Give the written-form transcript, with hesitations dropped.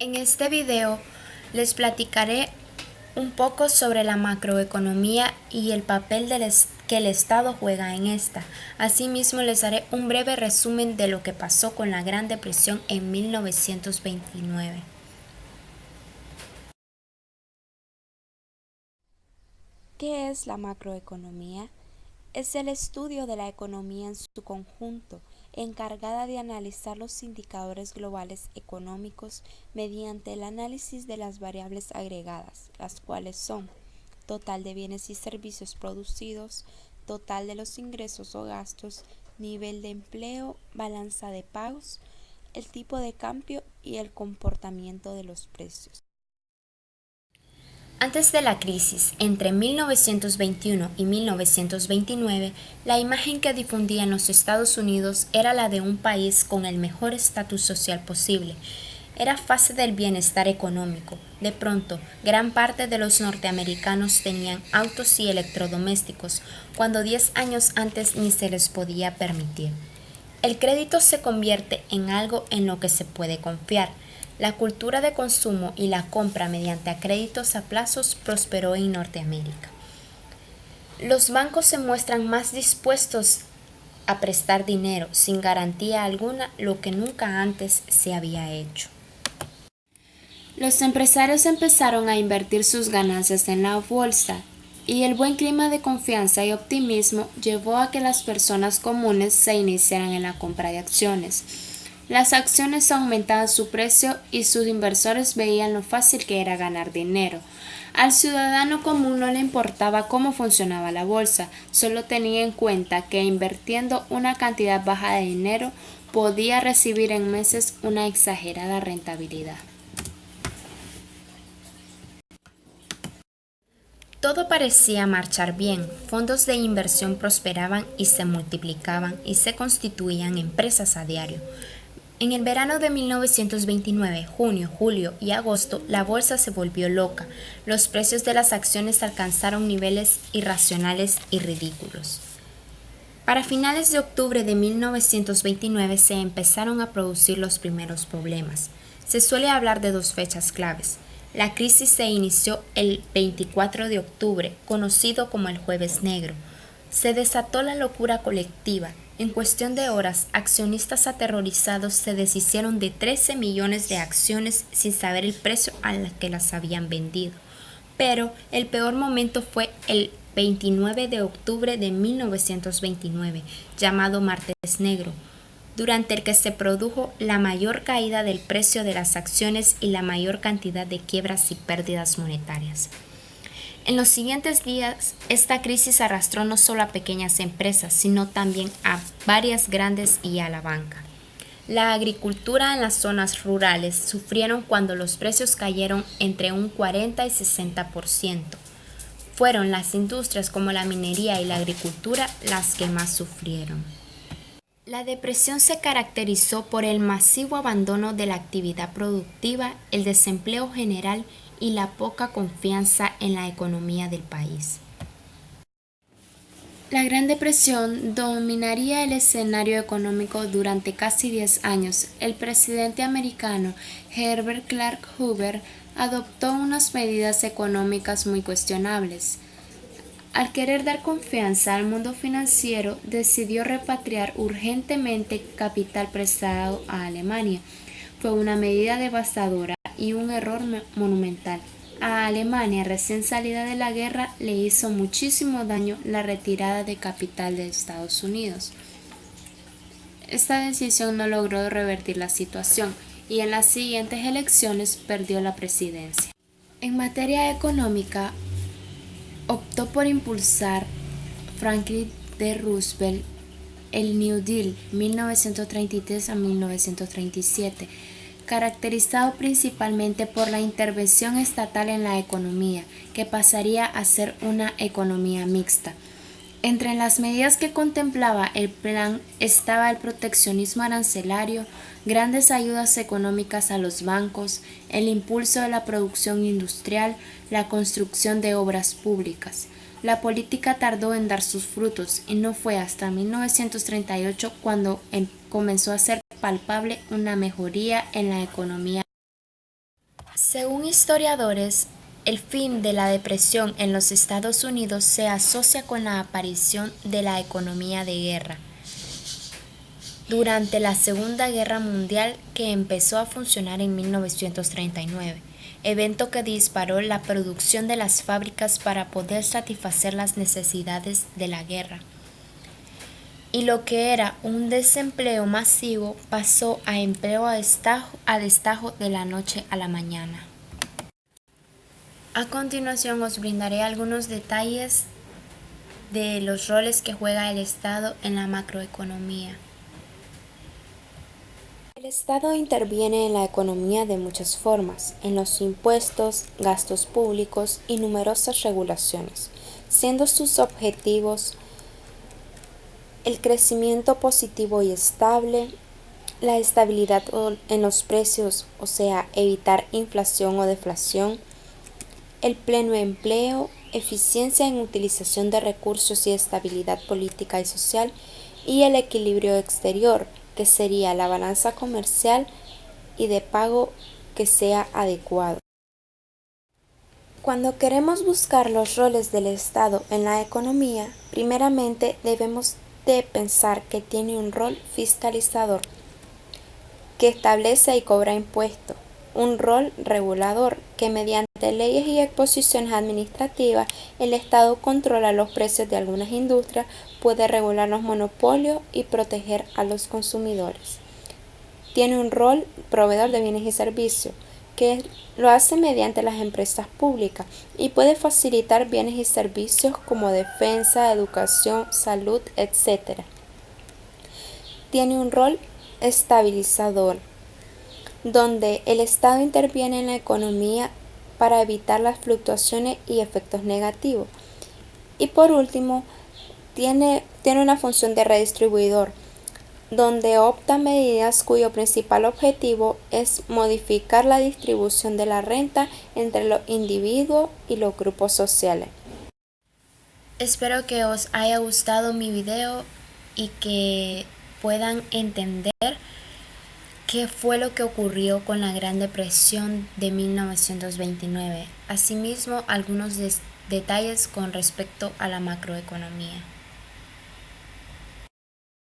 En este video les platicaré un poco sobre la macroeconomía y el papel que el Estado juega en esta. Asimismo, les haré un breve resumen de lo que pasó con la Gran Depresión en 1929. ¿Qué es la macroeconomía? Es el estudio de la economía en su conjunto, encargada de analizar los indicadores globales económicos mediante el análisis de las variables agregadas, las cuales son total de bienes y servicios producidos, total de los ingresos o gastos, nivel de empleo, balanza de pagos, el tipo de cambio y el comportamiento de los precios. Antes de la crisis, entre 1921 y 1929, la imagen que difundía en los Estados Unidos era la de un país con el mejor estatus social posible. Era fase del bienestar económico. De pronto, gran parte de los norteamericanos tenían autos y electrodomésticos, cuando 10 años antes ni se les podía permitir. El crédito se convierte en algo en lo que se puede confiar. La cultura de consumo y la compra mediante créditos a plazos prosperó en Norteamérica. Los bancos se muestran más dispuestos a prestar dinero sin garantía alguna, lo que nunca antes se había hecho. Los empresarios empezaron a invertir sus ganancias en la bolsa y el buen clima de confianza y optimismo llevó a que las personas comunes se iniciaran en la compra de acciones. Las acciones aumentaban su precio y sus inversores veían lo fácil que era ganar dinero. Al ciudadano común no le importaba cómo funcionaba la bolsa, solo tenía en cuenta que invirtiendo una cantidad baja de dinero podía recibir en meses una exagerada rentabilidad. Todo parecía marchar bien, fondos de inversión prosperaban y se multiplicaban y se constituían empresas a diario. En el verano de 1929, junio, julio y agosto, la bolsa se volvió loca. Los precios de las acciones alcanzaron niveles irracionales y ridículos. Para finales de octubre de 1929 se empezaron a producir los primeros problemas. Se suele hablar de dos fechas claves. La crisis se inició el 24 de octubre, conocido como el Jueves Negro. Se desató la locura colectiva. En cuestión de horas, accionistas aterrorizados se deshicieron de 13 millones de acciones sin saber el precio al que las habían vendido. Pero el peor momento fue el 29 de octubre de 1929, llamado Martes Negro, durante el que se produjo la mayor caída del precio de las acciones y la mayor cantidad de quiebras y pérdidas monetarias. En los siguientes días, esta crisis arrastró no solo a pequeñas empresas, sino también a varias grandes y a la banca. La agricultura en las zonas rurales sufrieron cuando los precios cayeron entre un 40 y 60%. Fueron las industrias como la minería y la agricultura las que más sufrieron. La depresión se caracterizó por el masivo abandono de la actividad productiva, el desempleo general y la poca confianza en la economía del país. La Gran Depresión dominaría el escenario económico durante casi 10 años. El presidente americano Herbert Clark Hoover adoptó unas medidas económicas muy cuestionables. Al querer dar confianza al mundo financiero, decidió repatriar urgentemente capital prestado a Alemania. Fue una medida devastadora y un error monumental. A Alemania, recién salida de la guerra, le hizo muchísimo daño la retirada de capital de Estados Unidos. Esta decisión no logró revertir la situación y en las siguientes elecciones perdió la presidencia. En materia económica, optó por impulsar Franklin D. Roosevelt el New Deal 1933 a 1937, caracterizado principalmente por la intervención estatal en la economía, que pasaría a ser una economía mixta. Entre las medidas que contemplaba el plan estaba el proteccionismo arancelario, grandes ayudas económicas a los bancos, el impulso de la producción industrial, la construcción de obras públicas. La política tardó en dar sus frutos y no fue hasta 1938 cuando comenzó a ser palpable una mejoría en la economía. Según historiadores, el fin de la depresión en los Estados Unidos se asocia con la aparición de la economía de guerra durante la Segunda Guerra Mundial, que empezó a funcionar en 1939, evento que disparó la producción de las fábricas para poder satisfacer las necesidades de la guerra. Y lo que era un desempleo masivo pasó a empleo a destajo de la noche a la mañana. A continuación os brindaré algunos detalles de los roles que juega el Estado en la macroeconomía. El Estado interviene en la economía de muchas formas, en los impuestos, gastos públicos y numerosas regulaciones, siendo sus objetivos el crecimiento positivo y estable, la estabilidad en los precios, o sea, evitar inflación o deflación, el pleno empleo, eficiencia en utilización de recursos y estabilidad política y social, y el equilibrio exterior, que sería la balanza comercial y de pago que sea adecuado. Cuando queremos buscar los roles del Estado en la economía, primeramente debemos de pensar que tiene un rol fiscalizador, que establece y cobra impuestos, un rol regulador, que mediante leyes y exposiciones administrativas el Estado controla los precios de algunas industrias, puede regular los monopolios y proteger a los consumidores. Tiene un rol proveedor de bienes y servicios, que lo hace mediante las empresas públicas y puede facilitar bienes y servicios como defensa, educación, salud, etc. Tiene un rol estabilizador, donde el Estado interviene en la economía para evitar las fluctuaciones y efectos negativos. Y por último, tiene una función de redistribuidor, donde opta medidas cuyo principal objetivo es modificar la distribución de la renta entre los individuos y los grupos sociales. Espero que os haya gustado mi video y que puedan entender qué fue lo que ocurrió con la Gran Depresión de 1929. Asimismo, algunos detalles con respecto a la macroeconomía.